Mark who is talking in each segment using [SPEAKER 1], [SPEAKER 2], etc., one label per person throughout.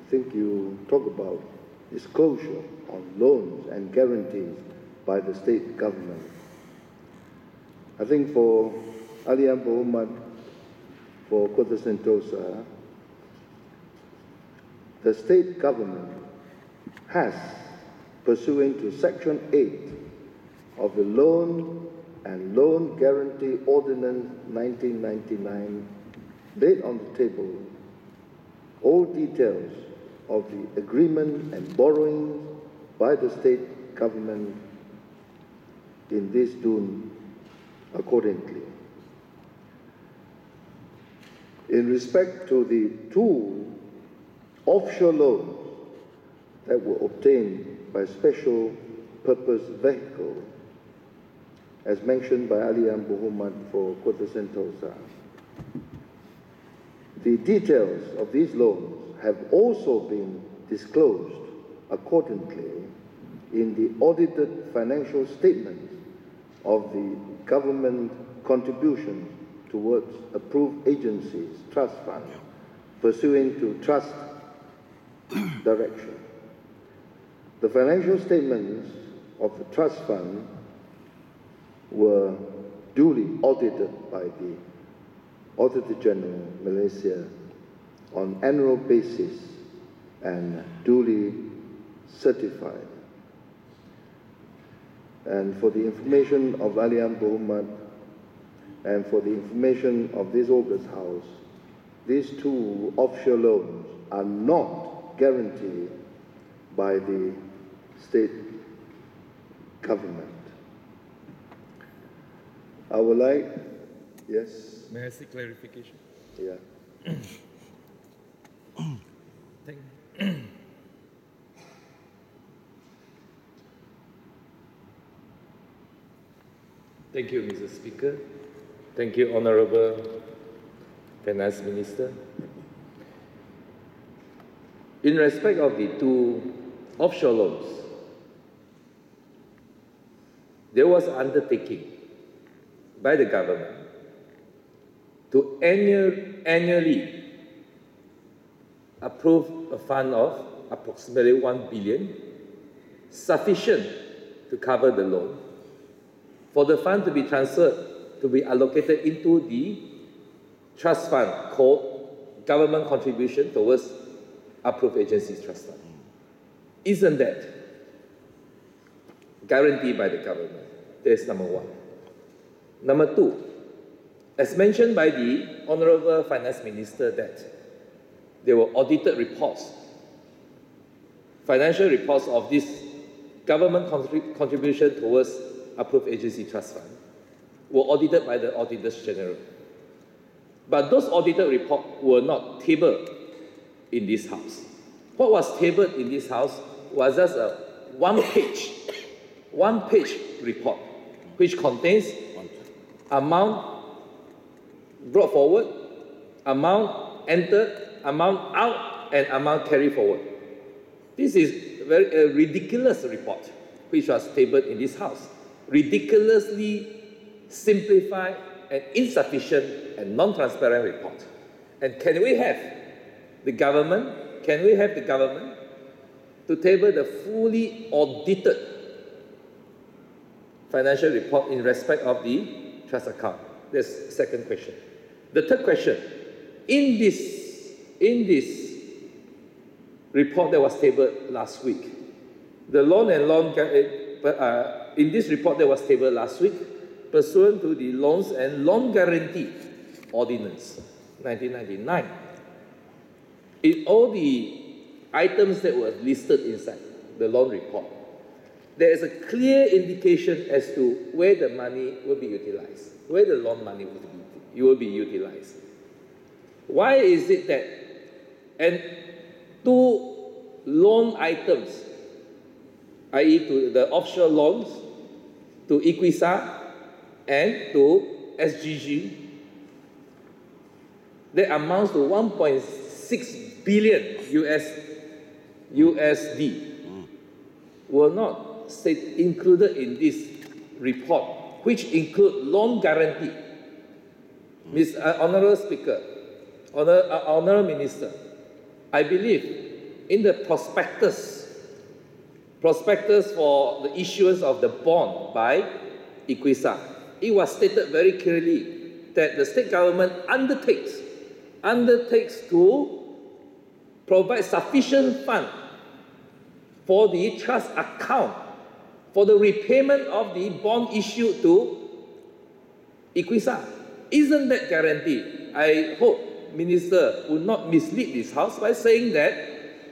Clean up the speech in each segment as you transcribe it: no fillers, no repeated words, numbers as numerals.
[SPEAKER 1] think you talk about disclosure on loans and guarantees by the state government. I think for Alian Muhammad, for Kota Sentosa, the state government has, pursuant to Section 8 of the Loan and Loan Guarantee Ordinance 1999, laid on the table all details of the agreement and borrowings by the state government in this June accordingly. In respect to the two offshore loans that were obtained by special purpose vehicle, as mentioned by Alian Muhammad for Kota Sentosa, the details of these loans have also been disclosed accordingly in the audited financial statements of the government contributions towards approved agencies, trust funds, pursuant to trust direction. The financial statements of the trust fund were duly audited by the Auditor General Malaysia on annual basis and duly certified. And for the information of Alian Muhammad and for the information of this August House, these two offshore loans are not guaranteed by the state government. I would like, yes?
[SPEAKER 2] May I seek clarification?
[SPEAKER 1] Yeah.
[SPEAKER 2] Thank you, Mr. Speaker. Thank you, Honorable Finance Minister. In respect of the two offshore loans, there was an undertaking by the government to annually approve a fund of approximately 1 billion, sufficient to cover the loan, for the fund to be transferred, to be allocated into the trust fund called Government Contribution Towards Approved Agencies Trust Fund. Isn't that guaranteed by the government? That's number one. Number two, as mentioned by the Honorable Finance Minister, that there were audited reports, financial reports of this government contribution towards approved agency trust fund were audited by the Auditors General. But those audited reports were not tabled in this House. What was tabled in this House was just a one-page report, which contains amount brought forward, amount entered, amount out, and amount carried forward. This is a ridiculous report, which was tabled in this House. Ridiculously simplified and insufficient and non-transparent report. And can we have the government to table the fully audited financial report in respect of the trust account? That's the second question. The third question, in this report that was tabled last week, the loan and loan in this report that was tabled last week, pursuant to the Loans and Loan Guarantee Ordinance 1999, in all the items that were listed inside the loan report, there is a clear indication as to where the money will be utilized, where the loan money will be utilized. Why is it that, and two loan items, i.e. to the offshore loans, to Equisa and to SGG, that amounts to 1.6 billion USD, were not included in this report, which include loan guarantee. Honourable Speaker, Honourable Minister, I believe in the prospectus for the issuance of the bond by IQISA, it was stated very clearly that the state government undertakes to provide sufficient fund for the trust account for the repayment of the bond issued to IQISA. Isn't that guaranteed? I hope Minister will not mislead this House by saying that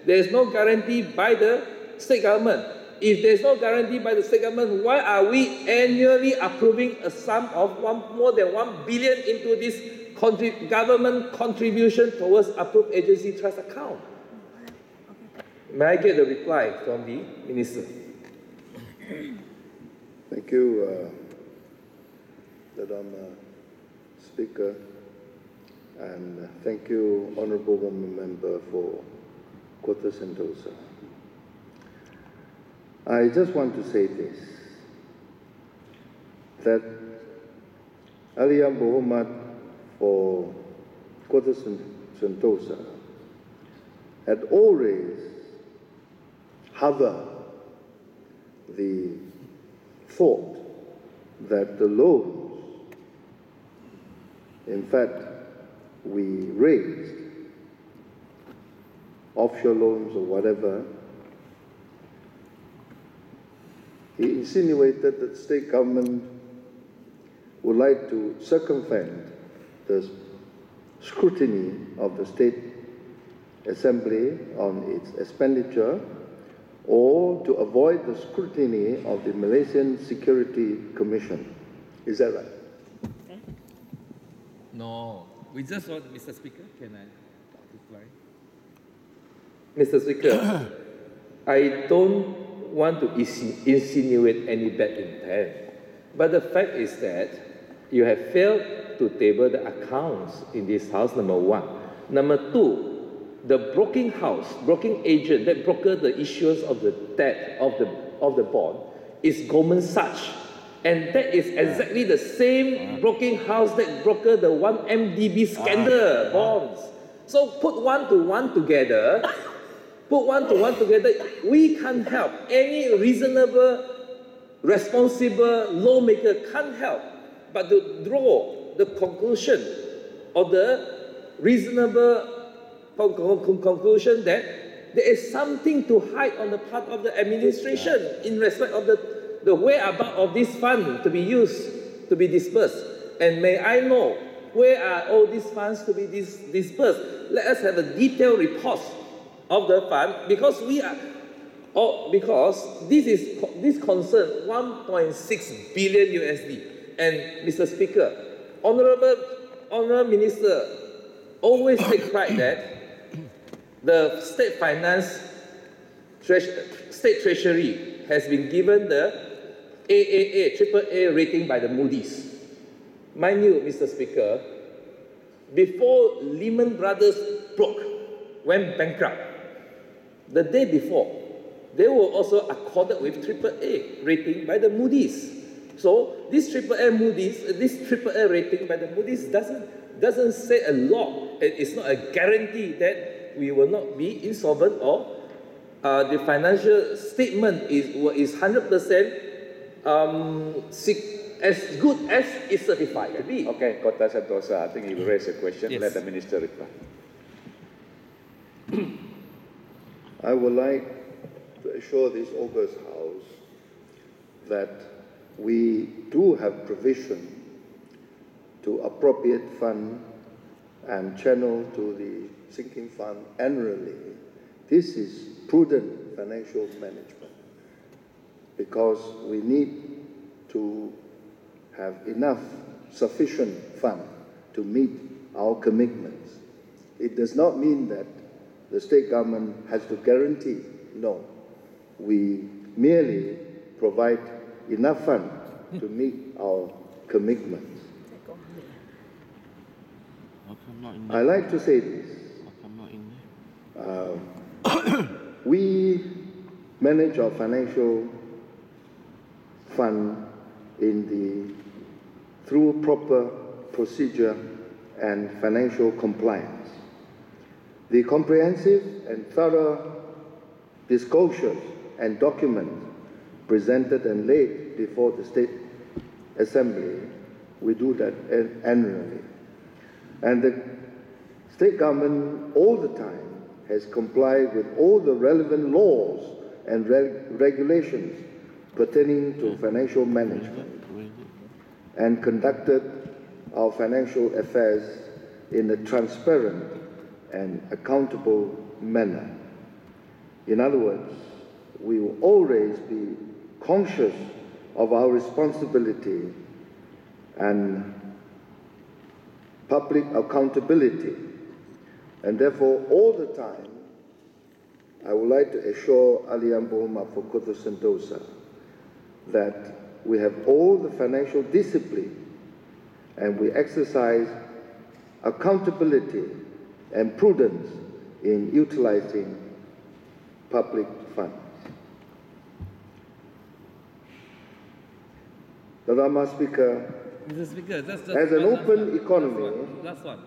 [SPEAKER 2] there is no guarantee by the state government. If there is no guarantee by the state government, why are we annually approving a sum of more than 1 billion into this government contribution towards approved agency trust account? May I get the reply from the Minister?
[SPEAKER 1] Thank you, Madam Speaker, and thank you, Honourable Woman Member for Kota Sentosa. I just want to say this, that Aliam Muhammad for Kota Sentosa had always harbored the thought that the loans, in fact, we raised offshore loans or whatever. He insinuated that the state government would like to circumvent the scrutiny of the State Assembly on its expenditure, or to avoid the scrutiny of the Malaysian Security Commission. Is that right?
[SPEAKER 2] No. We just want, Mr. Speaker, can I reply? Mr. Speaker, I don't want to insinuate any bad intent, but the fact is that you have failed to table the accounts in this House, number one. Number two, the broking agent that brokered the issuance of the debt of the bond is Goldman Sach. And that is exactly the same broking house that brokered the 1MDB scandal bonds. So put one to one together, we can't help. Any reasonable, responsible lawmaker can't help but to draw the conclusion of the reasonable conclusion that there is something to hide on the part of the administration in respect of the whereabouts of this fund to be used, to be dispersed. And may I know where are all these funds to be dispersed? Let us have a detailed report of the fund, because this concerns 1.6 billion USD. And Mr. Speaker, Honourable Minister always take pride that the state finance, state treasury has been given the AAA rating by the Moody's. Mind you, Mr. Speaker, before Lehman Brothers went bankrupt, the day before, they were also accorded with AAA rating by the Moody's. So this AAA rating by the Moody's doesn't say a lot. It's not a guarantee that we will not be insolvent, or the financial statement is 100% as good as it's certified to be.
[SPEAKER 3] Okay, Kota Sentosa, I think you raised a question.
[SPEAKER 2] Yes.
[SPEAKER 3] Let the Minister reply.
[SPEAKER 1] I would like to assure this august House that we do have provision to appropriate fund and channel to the sinking fund annually. This is prudent financial management, because we need to have enough sufficient fund to meet our commitments. It does not mean that the state government has to guarantee. No. We merely provide enough fund to meet our commitments. I like to say this. We manage our financial fund through proper procedure and financial compliance. The comprehensive and thorough disclosures and documents presented and laid before the State Assembly. We do that annually. And the State Government all the time has complied with all the relevant laws and regulations pertaining to financial management and conducted our financial affairs in a transparent and accountable manner. In other words, we will always be conscious of our responsibility and public accountability. And therefore, all the time, I would like to assure Alian Bohoma for Kota Sentosa that we have all the financial discipline and we exercise accountability and prudence in utilizing public funds. The Rama Speaker,
[SPEAKER 2] Mr. Speaker, that's
[SPEAKER 1] as an open economy,
[SPEAKER 2] last one.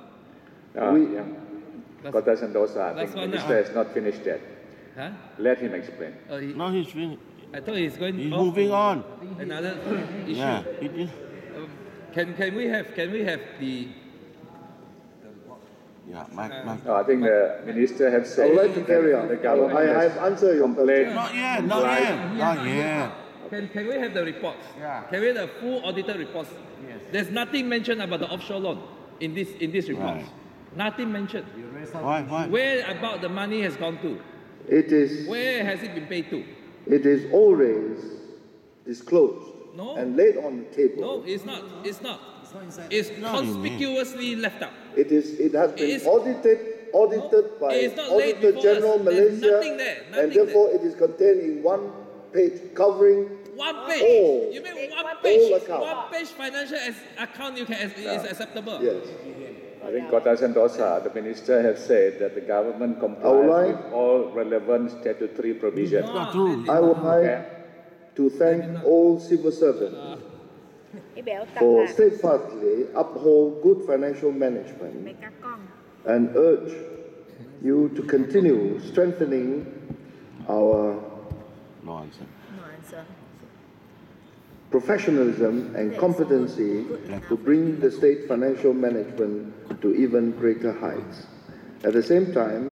[SPEAKER 3] Kota Sentosa, I think the Minister has not finished yet.
[SPEAKER 2] Huh?
[SPEAKER 3] Let him explain.
[SPEAKER 4] No, he's finished.
[SPEAKER 2] I thought he's going.
[SPEAKER 4] He's moving on.
[SPEAKER 2] Another issue.
[SPEAKER 4] Yeah, it is.
[SPEAKER 2] Can we have the?
[SPEAKER 4] Yeah,
[SPEAKER 3] No, I think the Minister has said.
[SPEAKER 1] I would like to carry on.
[SPEAKER 3] The government
[SPEAKER 1] I
[SPEAKER 3] has
[SPEAKER 1] have answered your question.
[SPEAKER 4] Not yet.
[SPEAKER 2] Can we have the reports? Yeah. Can we have the full audited reports? Yes. There's nothing mentioned about the offshore loan in this report.
[SPEAKER 4] Right.
[SPEAKER 2] Nothing mentioned.
[SPEAKER 4] Why?
[SPEAKER 2] Where about the money has gone to?
[SPEAKER 1] It is.
[SPEAKER 2] Where has it been paid to?
[SPEAKER 1] It is always disclosed
[SPEAKER 2] No.
[SPEAKER 1] and laid on the table.
[SPEAKER 2] No, it's not. It's not. It's conspicuously left out.
[SPEAKER 1] It has been
[SPEAKER 2] It's-
[SPEAKER 1] audited by
[SPEAKER 2] it's not laid
[SPEAKER 1] Auditor
[SPEAKER 2] before
[SPEAKER 1] General
[SPEAKER 2] us. There's
[SPEAKER 1] Malaysia,
[SPEAKER 2] nothing there,
[SPEAKER 1] and
[SPEAKER 2] nothing
[SPEAKER 1] therefore it is contained in one page covering
[SPEAKER 2] One page.
[SPEAKER 1] all.
[SPEAKER 2] You mean one
[SPEAKER 1] All
[SPEAKER 2] page?
[SPEAKER 1] account.
[SPEAKER 2] One page financial account is acceptable.
[SPEAKER 1] Yes.
[SPEAKER 3] I think Kota Sentosa, the Minister has said that the government complies with all relevant statutory provisions.
[SPEAKER 4] Not true.
[SPEAKER 1] I would like to thank all civil servants for steadfastly uphold good financial management and urge you to continue strengthening our
[SPEAKER 4] No answer.
[SPEAKER 1] professionalism and competency to bring the state financial management to even greater heights. At the same time,